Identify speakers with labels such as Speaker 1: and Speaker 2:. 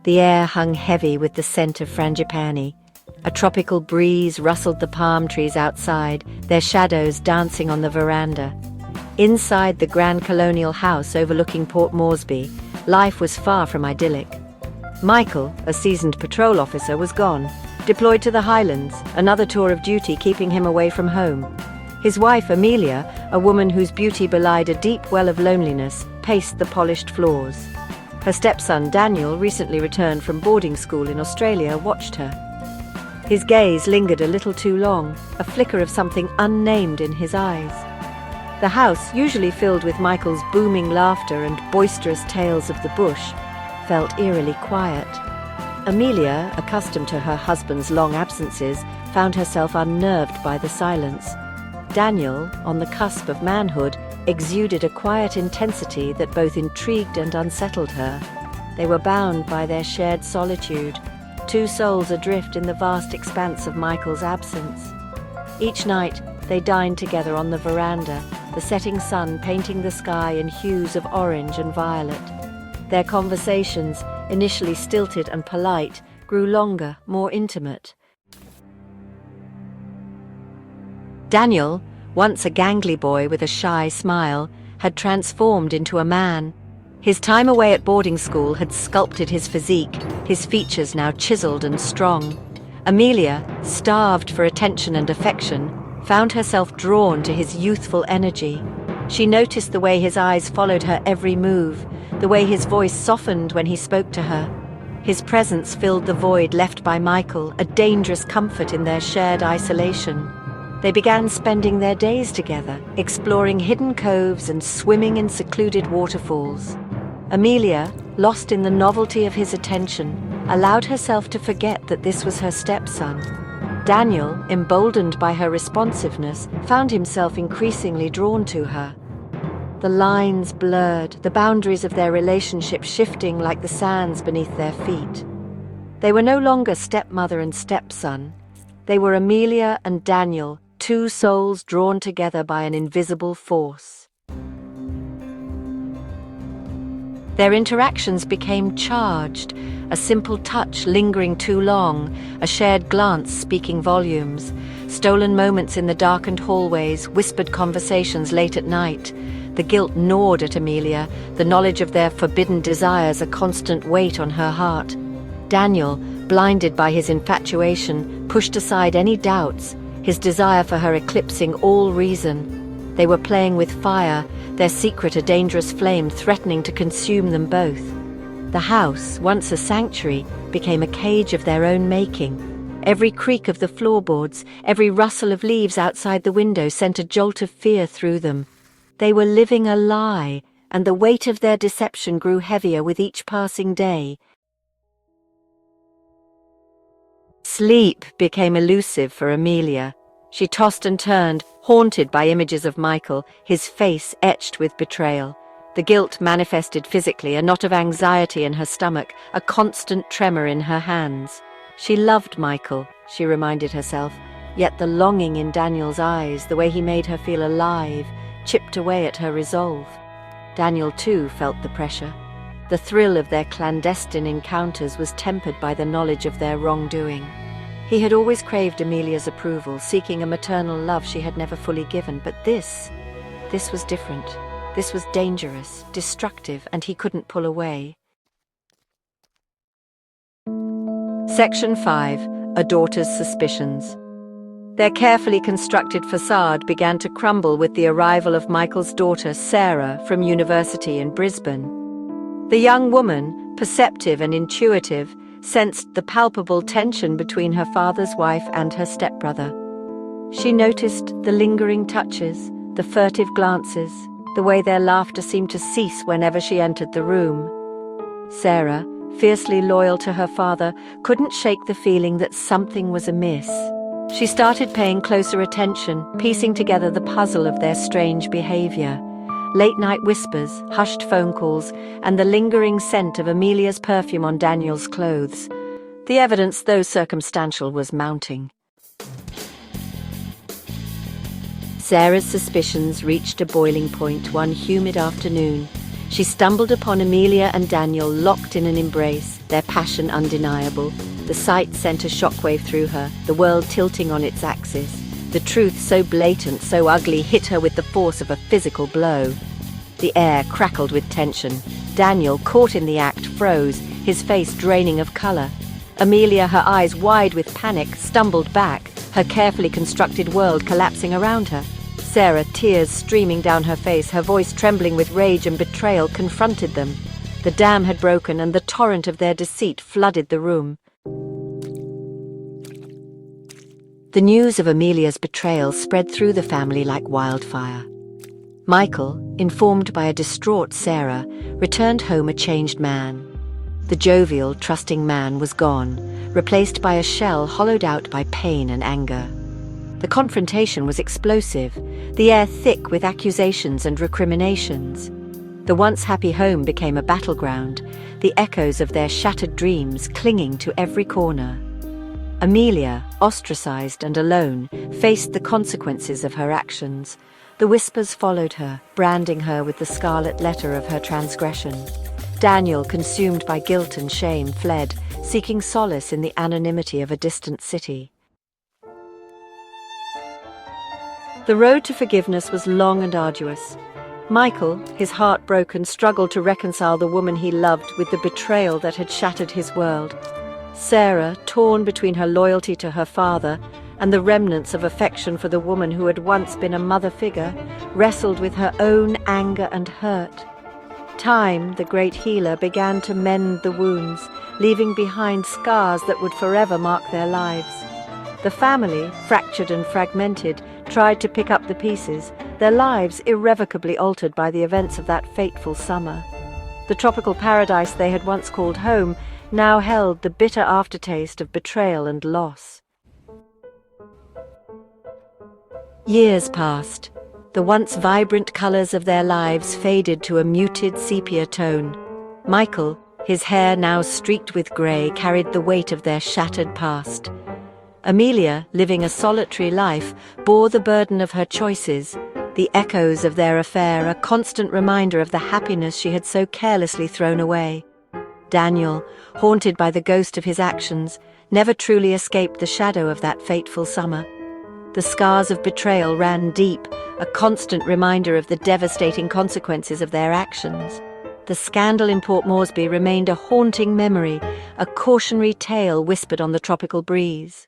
Speaker 1: The air hung heavy with the scent of frangipani. A tropical breeze rustled the palm trees outside, their shadows dancing on the veranda. Inside the grand colonial house overlooking Port Moresby, life was far from idyllic. Michael, a seasoned patrol officer, was gone, deployed to the Highlands, another tour of duty keeping him away from home. His wife, Amelia, a woman whose beauty belied a deep well of loneliness, paced the polished floors. Her stepson, Daniel, recently returned from boarding school in Australia, watched her. His gaze lingered a little too long, a flicker of something unnamed in his eyes. The house, usually filled with Michael's booming laughter and boisterous tales of the bush, felt eerily quiet. Amelia, accustomed to her husband's long absences, found herself unnerved by the silence. Daniel, on the cusp of manhood, exuded a quiet intensity that both intrigued and unsettled her. They were bound by their shared solitude, two souls adrift in the vast expanse of Michael's absence. Each night, they dined together on the veranda, the setting sun painting the sky in hues of orange and violet. Their conversations, initially stilted and polite, grew longer, more intimate. Daniel, once a gangly boy with a shy smile, had transformed into a man. His time away at boarding school had sculpted his physique, his features now chiseled and strong. Amelia, starved for attention and affection, found herself drawn to his youthful energy. She noticed the way his eyes followed her every move, the way his voice softened when he spoke to her. His presence filled the void left by Michael, a dangerous comfort in their shared isolation. They began spending their days together, exploring hidden coves and swimming in secluded waterfalls. Amelia, lost in the novelty of his attention, allowed herself to forget that this was her stepson. Daniel, emboldened by her responsiveness, found himself increasingly drawn to her. The lines blurred, the boundaries of their relationship shifting like the sands beneath their feet. They were no longer stepmother and stepson. They were Amelia and Daniel, two souls drawn together by an invisible force. Their interactions became charged, a simple touch lingering too long, a shared glance speaking volumes, stolen moments in the darkened hallways, whispered conversations late at night. The guilt gnawed at Amelia, the knowledge of their forbidden desires a constant weight on her heart. Daniel, blinded by his infatuation, pushed aside any doubts, his desire for her eclipsing all reason. They were playing with fire, their secret a dangerous flame threatening to consume them both. The house, once a sanctuary, became a cage of their own making. Every creak of the floorboards, every rustle of leaves outside the window sent a jolt of fear through them. They were living a lie, and the weight of their deception grew heavier with each passing day. Sleep became elusive for Amelia. She tossed and turned, haunted by images of Michael, his face etched with betrayal. The guilt manifested physically, a knot of anxiety in her stomach, a constant tremor in her hands. She loved Michael, she reminded herself, yet the longing in Daniel's eyes, the way he made her feel alive, chipped away at her resolve. Daniel, too, felt the pressure. The thrill of their clandestine encounters was tempered by the knowledge of their wrongdoing. He had always craved Amelia's approval, seeking a maternal love she had never fully given, but this was different. This was dangerous, destructive, and he couldn't pull away. Section 5. A Daughter's Suspicions. Their carefully constructed facade began to crumble with the arrival of Michael's daughter, Sarah, from university in Brisbane. The young woman, perceptive and intuitive, sensed the palpable tension between her father's wife and her stepbrother. She noticed the lingering touches, the furtive glances, the way their laughter seemed to cease whenever she entered the room. Sarah, fiercely loyal to her father, couldn't shake the feeling that something was amiss. She started paying closer attention, piecing together the puzzle of their strange behavior. Late-night whispers, hushed phone calls, and the lingering scent of Amelia's perfume on Daniel's clothes. The evidence, though circumstantial, was mounting. Sarah's suspicions reached a boiling point one humid afternoon. She stumbled upon Amelia and Daniel locked in an embrace, their passion undeniable. The sight sent a shockwave through her, the world tilting on its axis. The truth, so blatant, so ugly, hit her with the force of a physical blow. The air crackled with tension. Daniel, caught in the act, froze, his face draining of color. Amelia, her eyes wide with panic, stumbled back, her carefully constructed world collapsing around her. Sarah, tears streaming down her face, her voice trembling with rage and betrayal, confronted them. The dam had broken and the torrent of their deceit flooded the room. The news of Amelia's betrayal spread through the family like wildfire. Michael, informed by a distraught Sarah, returned home a changed man. The jovial, trusting man was gone, replaced by a shell hollowed out by pain and anger. The confrontation was explosive, the air thick with accusations and recriminations. The once happy home became a battleground, the echoes of their shattered dreams clinging to every corner. Amelia, ostracized and alone, faced the consequences of her actions. The whispers followed her, branding her with the scarlet letter of her transgression. Daniel, consumed by guilt and shame, fled, seeking solace in the anonymity of a distant city. The road to forgiveness was long and arduous. Michael, his heart broken, struggled to reconcile the woman he loved with the betrayal that had shattered his world. Sarah, torn between her loyalty to her father and the remnants of affection for the woman who had once been a mother figure, wrestled with her own anger and hurt. Time, the great healer, began to mend the wounds, leaving behind scars that would forever mark their lives. The family, fractured and fragmented, tried to pick up the pieces, their lives irrevocably altered by the events of that fateful summer. The tropical paradise they had once called home now held the bitter aftertaste of betrayal and loss. Years passed. The once vibrant colors of their lives faded to a muted sepia tone. Michael, his hair now streaked with grey, carried the weight of their shattered past. Amelia, living a solitary life, bore the burden of her choices, the echoes of their affair a constant reminder of the happiness she had so carelessly thrown away. Daniel, haunted by the ghost of his actions, never truly escaped the shadow of that fateful summer. The scars of betrayal ran deep, a constant reminder of the devastating consequences of their actions. The scandal in Port Moresby remained a haunting memory, a cautionary tale whispered on the tropical breeze.